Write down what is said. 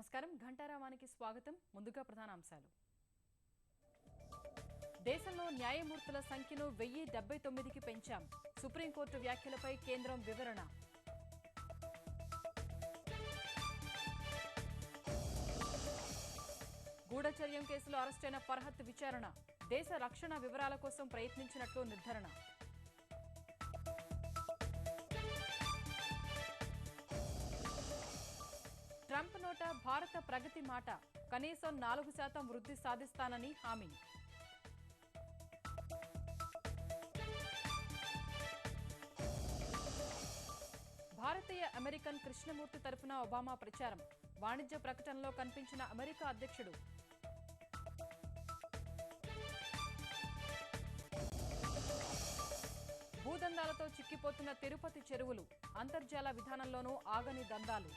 నమస్కారం ఘంటారావానికి స్వాగతం. ముందుగా ప్రధాన అంశాలు. దేశంలో న్యాయమూర్తుల సంఖ్యను 1079కి పెంచాం. సుప్రీంకోర్టు వ్యాఖ్యలపై కేంద్రం వివరణ. గూఢచర్యం కేసులో అరెస్టైన ఫర్హత్ విచారణ. దేశ రక్షణ వివరాల కోసం ప్రయత్నించినట్లు నిర్ధారణ. ట్రంప్ నోట భారత ప్రగతి మాట. కనీసం 4% వృద్ధి సాధిస్తానని హామీ. భారతీయ అమెరికన్ కృష్ణమూర్తి తరఫున ఒబామా ప్రచారం. వాణిజ్య ప్రకటనలో కనిపించిన అమెరికా అధ్యక్షుడు. భూదందాలతో చిక్కిపోతున్న తిరుపతి చెరువులు. అంతర్జాల విధానంలోనూ ఆగని దందాలు.